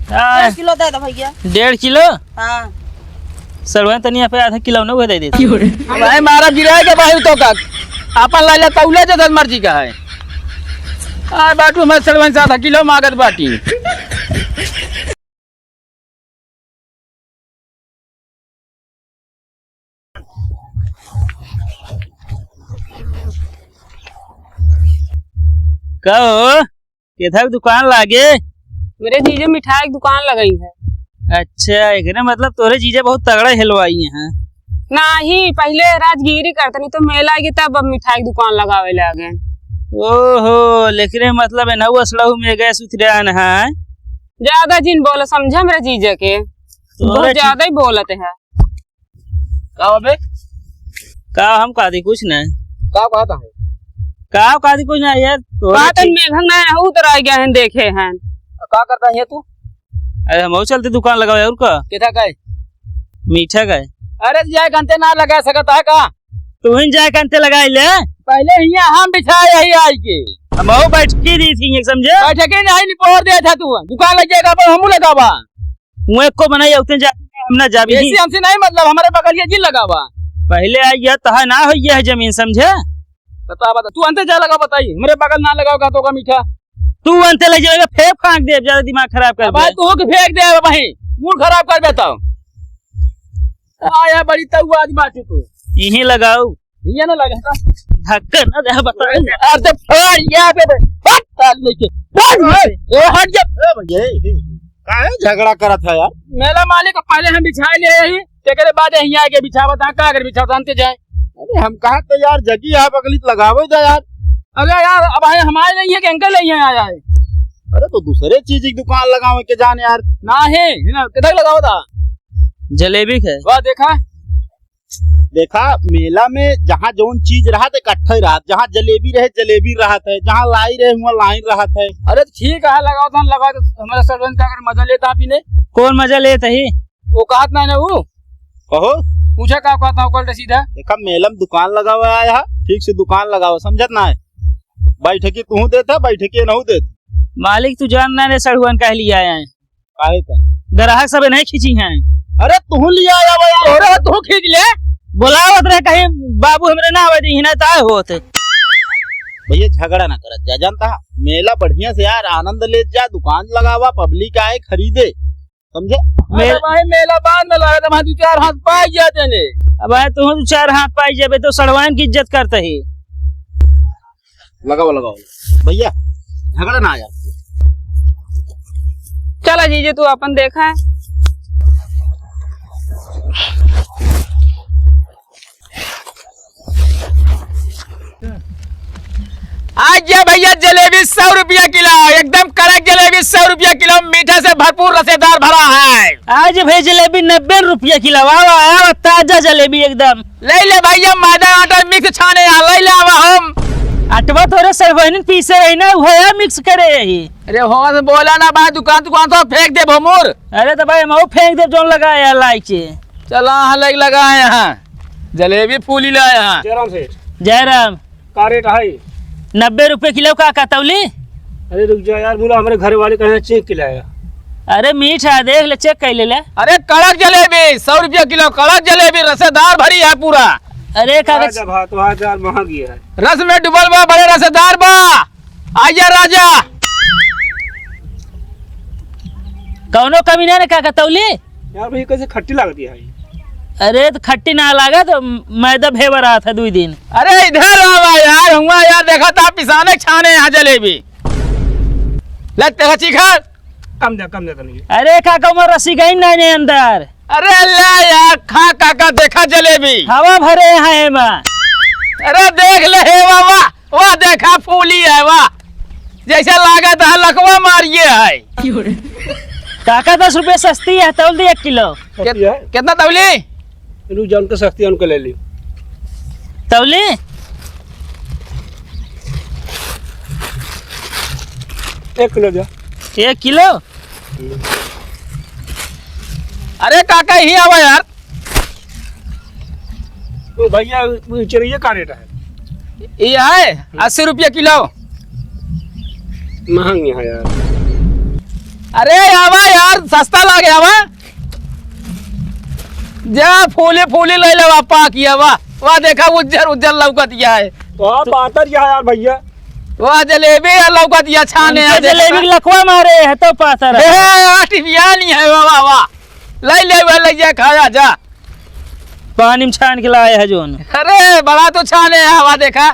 1.5 kilo दे दो भैया। 1.5 kilo? हाँ सड़वा तनिया पे आधा किलो न दे देती। भाई मारा गिरा के भाई तो का आपन लाले तौले जे मर्जी का है। आ बाटू मैं सड़वन से आधा किलो मांगत बाटी। कहो केथा दुकान लागे? मेरे जीजे मिठाई की दुकान लगाई है। अच्छा एकरे मतलब तोरे जीजे बहुत तगड़ा हलवाई हैं। नहीं पहले राजगिरी करते नहीं तो मेला की तब अब मिठाई की दुकान लगावे लगे। ओहो लेकिन मतलब है ना असलहू में गए सुथरान है। ज्यादा जिन बोले समझे मेरे जीजे के बहुत ज्यादा ही बोलते हैं। का हम कादी कुछ नहीं का कहता है का कादी कुछ नहीं यार। कातन मेघन नहीं है उधर आ गए हैं देखे हैं। का करता है तू? अरे हम चलते दुकान लगाओ और का केथा का मीठा का? अरे जाए घंटे ना लगा सकता है का? तू ही जाए कंते लगाई ले। पहले यहाँ हम बिछाए यही आज के हम बैठ के दी थी समझे। बैठे के नहीं पोर दिया था तू दुकान लग जाएगा पर हम लगावा मुँह को बनाई उतने जा हम ना जाबी ऐसी हमसे नहीं मतलब हमारे बगल ये जी लगावा पहले आई यह तहा ना हो यह जमीन समझे। बता बता तू अंते जा लगा बताइए मेरे बगल ना लगाओगा तो का मीठा तू अंते ले जाएगा फेंक फांक दे ज्यादा दिमाग खराब कर भाई तू के फेंक दे भाई मूड खराब कर देता आया बड़ी तऊ आज बात तू यही लगाओ ये ना लगे का धक्का ना दे बता अरे फोड़ यहां पे हट लेके ए हट जा भैया काहे झगड़ा करत है यार। मेला मालिक पहले हम बिछाए ले यही तेरे बाद यहीं आके बिछावत है का अगर बिछावत अंते जाए। अरे हम कहा तो यार जगी है बगलित लगावे जा यार। अरे यार अब हमारे नहीं है कि अंकल नहीं आया है। अरे तो दूसरे चीज की दुकान लगावे के जान यार ना है किधर लगाओ था जलेबी है वाह देखा मेला में जहाँ जौन चीज रहा था इकट्ठा ही रहा जहाँ जलेबी रहे जलेबी रहा है जहाँ लाई रहे वहाँ लाइन रहा है। अरे ठीक है लगाओ तो लगाओ तो हमारा सरपंच अगर मजा लेता आप ही ने कौन मजा लेता ही वो कहत ना वो कहो पूछा का कहता हूँ सीधा देखा मेला में दुकान लगा हुआ है यहाँ ठीक से दुकान लगाओ समझत ना है बैठकी तू देता बैठकी नहीं देता। मालिक तू जान ना सड़ुअन कह लिया है काहे का ग्राहक सब नहीं खींची हैं। अरे तू लिया आया तू खींच ले बुलावत रहे कहीं बाबू हमरे ना आवे ही ना ताए होते भैया झगड़ा ना करत जा जानता मेला बढ़िया से यार आनंद ले जा दुकान लगावा पब्लिक आए खरीदे समझे। मेला बाद में लगा तो 2-4 हाथ पाई जाते ने अब तू 4 हाथ पाई जाबे तो सड़वान की इज्जत करते ही लगाओ भैया झगड़ा ना आया। चला जीजे तू अपन देखा है आज जा भैया जलेबी 100 रुपया किलो एकदम कड़क जलेबी 100 रुपया किलो मीठा से भरपूर रसेदार भरा है। आज भाई जलेबी 90 रुपया किलो वाह ताजा जलेबी एकदम ले ले भैया मैदा आटा मिक्स छाने ले ले हम अटवा थोड़ा सरवाइन पीसे रही ना होया मिक्स करे यही। अरे हो बोला ना भाई दुकान तो फेंक दे भमोर। अरे तो भाई हम फेंक दे जोन लगाया लाइचे चला लगा यहाँ जलेबी फूली ला यहाँ जयराम का रेट है 90 रुपए किलो का तौली। अरे रुक जा यार बोला हमारे घर वाले कहे चेक किलाया। अरे मीठा देख ले चेक कर ले। अरे कड़क जलेबी 100 रुपया किलो कड़क जलेबी रसेदार भरी है पूरा। अरे कागज तो हजार महंगी है रस में डुबल बा बड़े रसेदार बा आजा राजा कौनो कमी ना का तौली यार भाई कैसे खट्टी लगती है। अरे तो खट्टी ना लगा तो मैदा भेवर रहा था 2 दिन। अरे इधर आवा यार हुआ यार देखा था पिसाने छाने यहाँ जलेबी लगते है चीखा कम दे नहीं। अरे काका उमर रसी गई नहीं अंदर। अरे अल्लाह यार खा काका देखा जलेबी हवा भरे हैं माँ। अरे देख ले हे वाह वाह देखा फूली है वाह जैसे लागत है लकवा मारिए है। काका 10 रुपए सस्ती है तौल दी 1 किलो। कितना तौली रुक जा उनको सस्ती उनको ले ली तौली 1 किलो जा 1 किलो। अरे काका ही आवा यार तो भैया चलिए का रेट है ये है 80 रुपया किलो महंगी है यार। अरे आवा यार सस्ता लागे आवा जा फूले फूले ले ले वापा किया वाह देखा उज्जर उज्जर लौकत है तो आप पातर यार भैया। वाह जलेबी है लौकत या छाने है जलेबी के लखवा मारे है तो पातर है। टिबिया नहीं है वाह वाह ले जा खाया जा पानी में छान के लाया है जोन। अरे बड़ा तो छाने है वाह देखा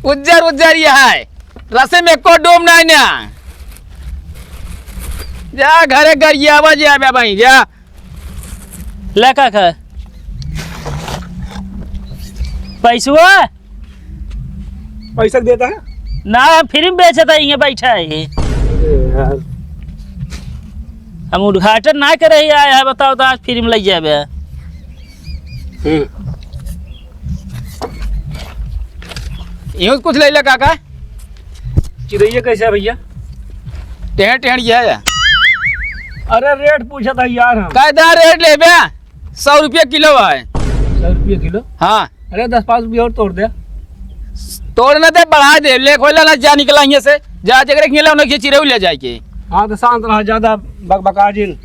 उज्जर उज्जर ये है रसे में को डूब नहीं ना जा घरे गरिया जा भाई जा लका खा पैसवा पैसा देता है ना फ्री में बेचता है बैठा है यार। हम उद्घाटन ना करे ही आया है बताओ तो आज फ्री में लग जाए। यूं कुछ ले ले काका चिड़ैया कैसे है भैया? टेढ़ टेढ़ ये है अरे रेट पूछा था यार हम। कायदा रेट ले बे 100 रुपये किलो है। 100 रुपये किलो? हाँ अरे 10-5 रुपये और तोड़ दे। तोड़ना दे बढ़ा दे ले खोला ना जा निकला यहाँ से जा जगह खेला उन्हें चिड़ै ले जाए के। हाँ तो शांत रहा ज्यादा बकबका जिन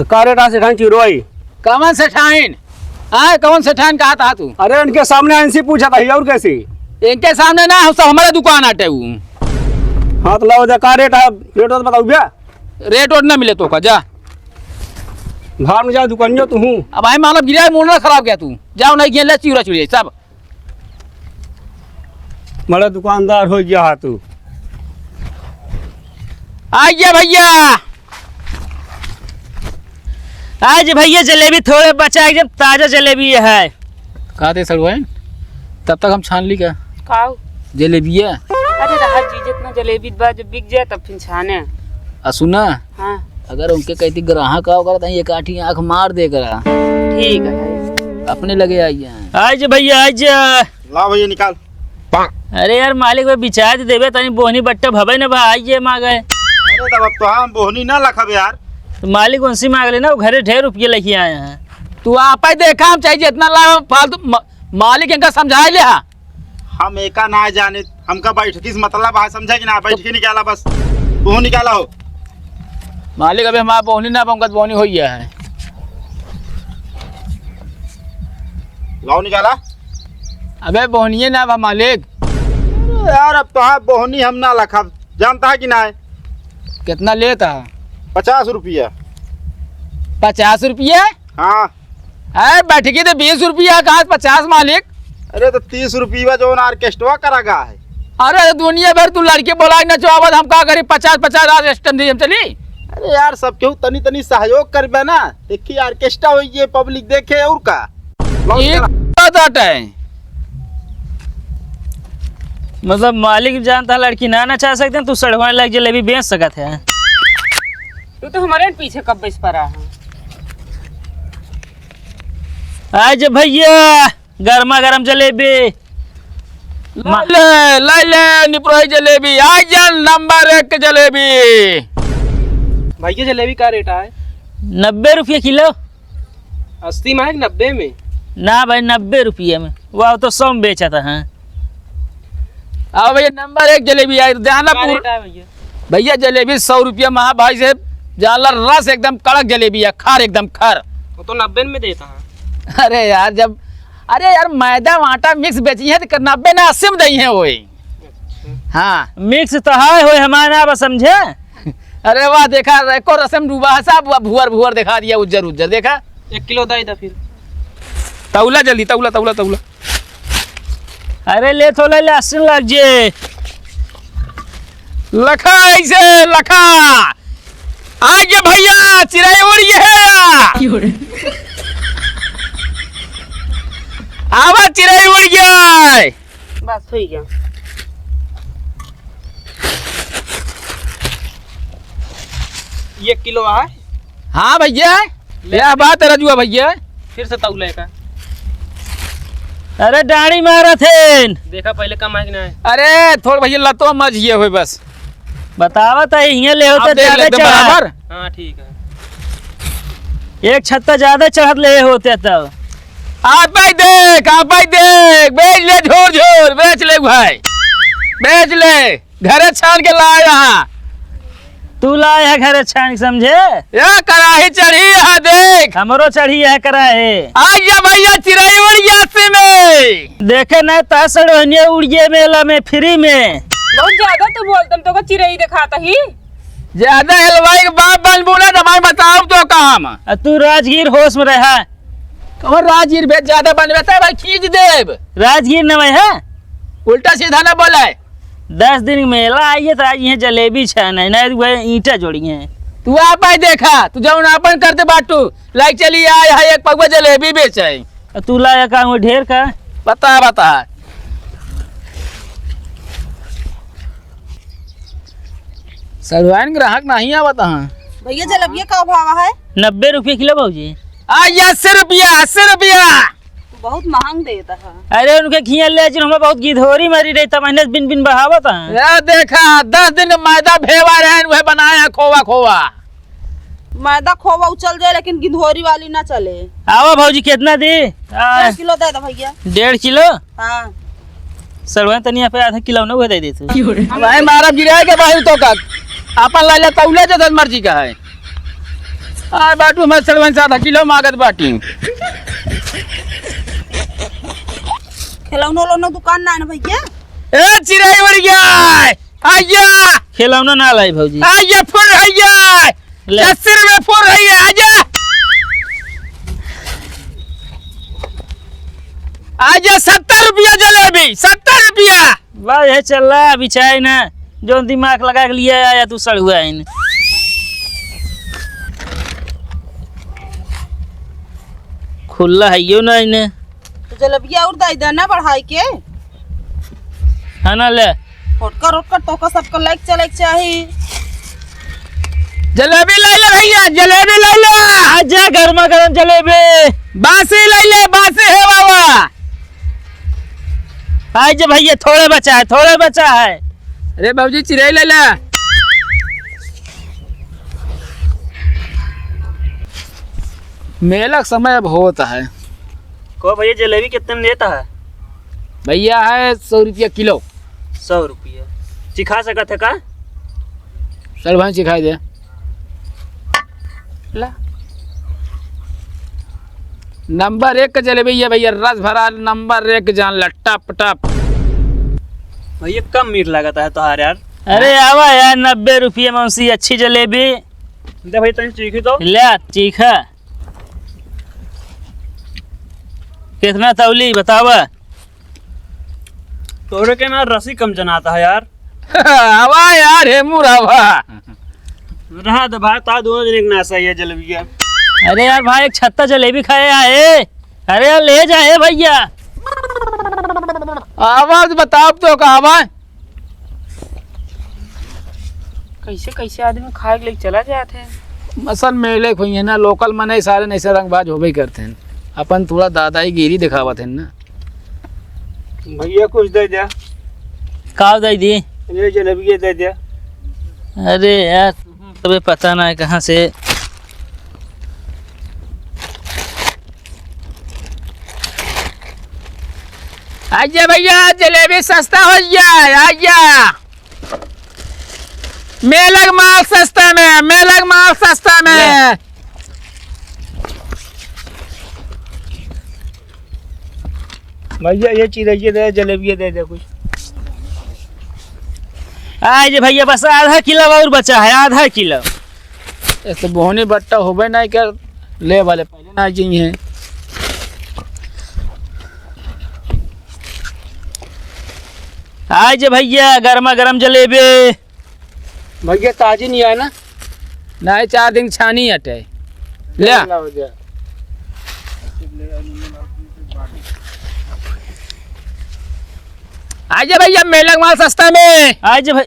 कारेटा से ढंग चिड़वाई। कौन से ठाइन हाँ कौन से ठाइन कहा था तू? अरे उनके सामने इनसे पूछा था और कैसे? इनके सामने ना हम सब हमारे दुकान आटे हूँ। हाँ तो लाओ क्या रेट है रेट तो बताओ भैया। रेट और ना मिले तो का जा भार में जा दुकानियों तू हूँ। अब भाई मानव गिरा मुंडा खराब क्या तू जाओ नहीं गेला चिड़ा चुड़िए सब बड़ा दुकानदार हो गया है तू। आइए भैया आज भैया जलेबी थोड़े बचा एकदम ताजा जलेबी है। कहा थे सर तब तक हम छान ली क्या काऊ जलेबी है। अरे रहा जी जितना जलेबी बा जब बिक जाए तब फिर छाने। सुना हाँ अगर उनके कहती ग्राहक आओ कर एक आठी आँख मार दे करा ठीक है अपने लगे आइए। आज भैया आज लाओ भैया निकाल। अरे यार मालिक भाई बिचार दे देवे तनी बोहनी बट्टा भवे ना भाई आइए मांगे। अरे तब अब तो हम बोहनी ना लखब यार। तो मालिक उनसे मांग लेना वो घरे ढेर रुपये लेके आए हैं। तू आप ही देखा हम चाहिए जितना ला फालतू मालिक इनका समझा लिया। हम एका ना जाने हमका बैठ किस मतलब है समझा कि ना बैठ के निकाला बस बोह निकाला हो। मालिक अभी हमारा बोहनी ना पंकज बोहनी हो गया है। लाओ निकाला। अबे बोहनिए ना मालिक। अरे यार अब तो हाँ बोहनी हम ना लखब जानता है कि ना है। कितना लेता 50 रुपया। 50 रुपये? हाँ अरे बैठकी तो 20 रुपया कहा 50 मालिक। अरे तो 30 रुपया जो ऑर्केस्ट्रा करागा है। अरे दुनिया भर तू लड़के बोला न चावत हम का करी 50-50 ऑर्केस्ट्रा दी हम चली। अरे यार सब केहू तनी तनी सहयोग करबे ना देखिए ऑर्केस्ट्रा हो ये पब्लिक देखे और का लाओ एक निकाला। बात है मतलब मालिक जानता लड़की ना चाह सकते हैं तू सड़वाने लग जलेबी बेच सकत है। तू तो हमारे पीछे कब बेच पा रहा है। आज भैया गर्मा गर्म जलेबी ले निप्रोई जलेबी आज नंबर 1 जलेबी। भैया जलेबी का रेट है? 90 रुपये किलो। 80 में है कि 90 में? ना भाई 90 रुपये में वह तो 100 में बेचा था। हाँ आओ भैया नंबर 1 जलेबी आई जाना क्या रेट है भैया? भैया जलेबी 100 रुपया महा भाई से जानला रस एकदम कड़क जलेबी है खार एकदम खार। वो तो 90 में देता है। अरे यार जब अरे यार मैदा आटा मिक्स बेची है तो 90 ना 80 में दी है वो। हाँ मिक्स तो है हो हमारा बस समझे। अरे वाह देखा एको रसम डूबा है सब भुअर भुअर दिखा दिया उज्जर उज्जर देखा। 1 किलो दे दे फिर। तौला जल्दी तौला तौला तौला। अरे ले तो ले 80 लग जे लखा ऐसे लखा आज भैया चिड़ै उड़ गया। आवा चिड़ै उड़ गया। बस हो गया। ये 1 किलो है? हाँ भैया यह बात है रजुआ भैया। फिर से तौले का अरे डाणी मारा थे देखा पहले कम है कि नहीं? अरे थोड़ा भैया लतो मज ये हुए बस बतावा था यहाँ ले होते अब देख ज्यादा लेते चढ़ा बराबर। हाँ ठीक है। एक छत्ता ज्यादा चढ़त ले होते तब। आप ही देख बेच ले झोर झोर बेच ले भाई बेच ले घरे छान के लाया यहाँ। तू लाया है घर छान समझे। ये कराही चढ़ी है देख, हमरो चढ़ी है कराहे। आइए भैया चिड़ै उड़ गया से में। देखे न तासड़ोनिया उड़िए मेला में फ्री में। बहुत ज्यादा तो बोलतम तो को चिरई दिखाता ही। ज्यादा हलवाई के बाप बन बोला ना भाई बताओ तो काम। तू राजगीर होश में रहा। कमर राजगीर भेज ज्यादा बनवेता है भाई खींच देव। राजगीर न भाई है उल्टा सीधा ना बोला है। 10 दिन मेला आइए तो आज यहाँ जलेबी छान है नहीं वह ईंटा जोड़ी है। तू आप आई देखा तू जब अपन करते बाटू लाइक चली आए है एक पगवा जलेबी बेच है। तू लाया का वो ढेर का बता बता। सरवाइन ग्राहक नहीं आवत हाँ। भैया जलेबिया का भाव है? 90 रुपये किलो भाजी। आई 80 रुपया 80 रुपया। बहुत महंग देता है। अरे उनके खिया ले हमें बहुत गिधोरी मरी रही था महीने बिन बिन बहावत है। यार देखा 10 दिन मैदा भेवा रहे वह बनाया खोवा खोवा। मैदा खोवा उचल जाए लेकिन गिधोरी वाली ना चले। आओ भाजी कितना दी? 1 किलो दे दो भैया। 1.5 किलो। हाँ सरवा तनिया पे आधा किलो न दे दे तू। भाई मारा गिराए के भाई तो का अपन लाले तौले जद मर्जी का है। आ बाटू मैं सरवन से आधा किलो मांगत बाटी। खिलौना उलौना दुकान ना है ना भैया? ए चिड़ै उड़ गया। आइया खिलौना ना लाई भाजी। आइया फुर आइया 80 रुपए फुर रही है। आजा आजा 70 रुपया जलेबी 70 रुपया। वाह ये चल रहा अभी चाहे ना जो दिमाग लगा के लिया आया तू सड़ हुआ है। खुला है यो ना इन्हें तो जलेबिया और दे देना बढ़ाई के। है ना ले फोटकर उटकर तो का सबका लाइक चलेक चाहिए। जलेबी ले ले भैया जलेबी ले ले। आजा गर्मा गर्म जलेबी। बासी ले ले बासी है बाबा। आज भैया थोड़े बचा है थोड़े बचा है। अरे बाबूजी चिड़ै ले ले। मेला का समय अब होता है। को भैया जलेबी कितने देता है? भैया है 100 रुपया किलो। 100 रुपया सिखा सकत है का? सर भाई सिखाई दे ला। नंबर 1 का जलेबी है भैया रस भरा नंबर 1 जान ला टप टप। भैया कम मीठ लगता है तुहार यार। अरे आवा यार 90 रुपये में सी अच्छी जलेबी दे भाई तनी चीखी तो ले चीखा। कितना तौली बतावा? तोरे के ना रसी कम जनाता है यार। हवा यार हेमू रवा। रहा तो भाई ता दोनों दिन एक नासा है जलेबी का। अरे यार भाई एक छत्ता जलेबी खाए आए। अरे यार ले जाए भैया। आवाज बताओ तो का आवाज। कैसे कैसे आदमी खाए के लिए चला जाते हैं। मसल मेले हुई है ना लोकल मने सारे ऐसे रंगबाज होबे करते हैं। अपन थोड़ा दादागिरी दिखावत है ना। भैया कुछ दे दिया। का दे दी? ये जलेबी दे दिया। अरे यार तुम्हें पता ना है कहाँ से। आजा भैया जलेबी सस्ता हो जाए। आजा मेलक माल सस्ता में मेलक माल सस्ता में। भैया ये चिड़ै दे जलेबी दे दे कुछ। आज भैया बस आधा किलो और बचा है आधा किलो। ऐसे बोहनी बट्टा होबे नहीं कर ले वाले पहले ना चाहिए। आज भैया गर्मा गर्म जलेबी। भैया ताजी नहीं है ना? नहीं 4 दिन छानी हटे ले। आजा भैया मेलक माल सस्ता में। आज भाई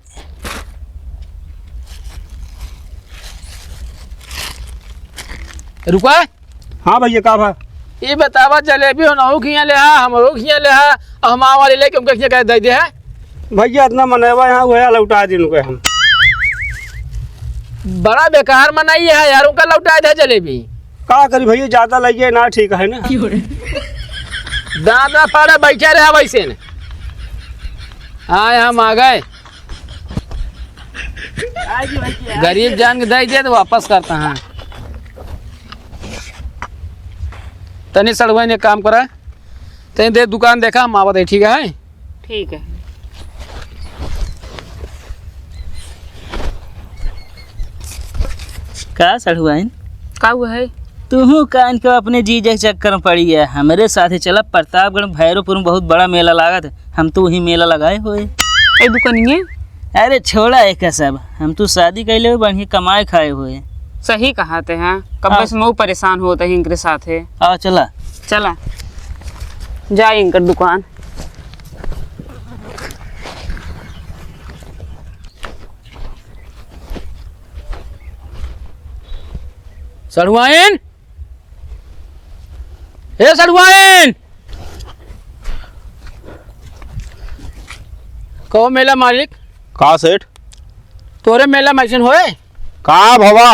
रुका। हाँ भैया का भा? ये बतावा जलेबी हो खिया ले हमरो खिया ले हम वाले लेके उनके खिया कह दे दे है। भैया इतना मनेवा यहाँ हुआ लौटा दिन को हम। बड़ा बेकार मनाई है यार उनका लौटा दे जलेबी। का करी भैया ज्यादा लगे ना ठीक है ना। दादा फाड़ा बैठे रहे वैसे ने। हाँ हम आ गए। गरीब जान के दे दिया तो वापस करता है। तनी सड़वा ने काम करा तनी दे दुकान देखा हम आवत है ठीक है। ठीक है। का सड़ुआइन का हुआ है? तू कान के अपने जी के चक्कर में पड़ी है। हमारे साथ चला प्रतापगढ़ भैरवपुर में बहुत बड़ा मेला लागत है। हम तो वही मेला लगाए हुए। ए दुकानिए अरे छोड़ा एक सब, हम तो शादी कैले हुए बढ़िया कमाए खाए हुए। सही कहा थे हैं। कब बस मैं परेशान होता है इनके साथ है। आओ चला चला जाए इनकर दुकान। सड़वाइन ए सड़वाइन कहो मेला मालिक का सेठ तोरे मेला मैसन होए। का भवा?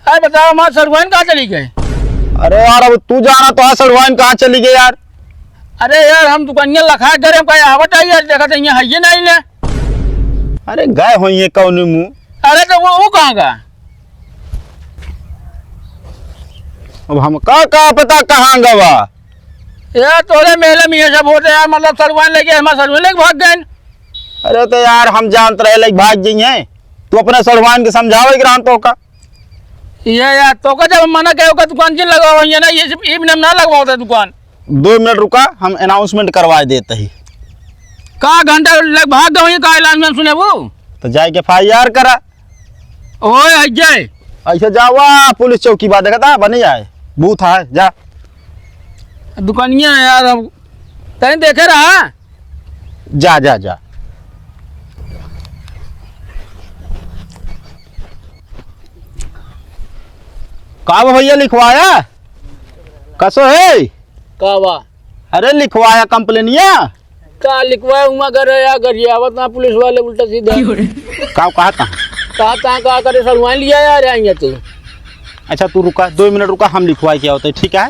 अरे बताओ हमारे सड़वाइन कहाँ चली गए? अरे यार अब तू जाना तो है सड़वाइन कहाँ चली गई यार? अरे यार हम दुकानिया लखा करे हम कहीं आवत आई यार देखा तो यहाँ है नहीं ले। अरे गए हो ये कौन मुँह? अरे तो वो कहाँ गया? अब हम का पता कहाँ गवा? यार तोरे मेले में ये सब होते यार मतलब सड़वाइन लेके हमारे सड़वाइन लेके भाग गए। अरे तो यार हम जानते रहे लाइक भाग जी हैं। तू अपने सड़वाइन के समझावे ग्राम तो का ये यार तो का जब मना कहो का दुकान जिन लगाओ ये ना ये सिर्फ इब ना लगवाओ दुकान। 2 मिनट रुका हम अनाउंसमेंट करवा देते ही। का घंटा लग भाग गए का अनाउंसमेंट सुने वो तो जाए के FIR करा। ओए अजय ऐसे जावा पुलिस चौकी बात देखता बनी जाए बूथ है जा। दुकानिया यार अब तैं देखे रहा जा जा जा। का भैया लिखवाया कसो है? कावा अरे लिखवाया कंप्लेनिया का लिखवाया उमा करे या गरिए आवत ना पुलिस वाले उल्टा सीधा का कहा था? कहा ता का करे सड़वाइन लिया यार आएंगे तू। अच्छा तू रुका 2 मिनट रुका हम लिखवा के होते ठीक है।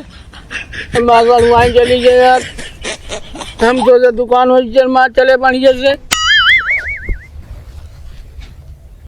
हम सड़वाइन चली गए यार हम तो दुकान हो चल मार चले बढ़िया से।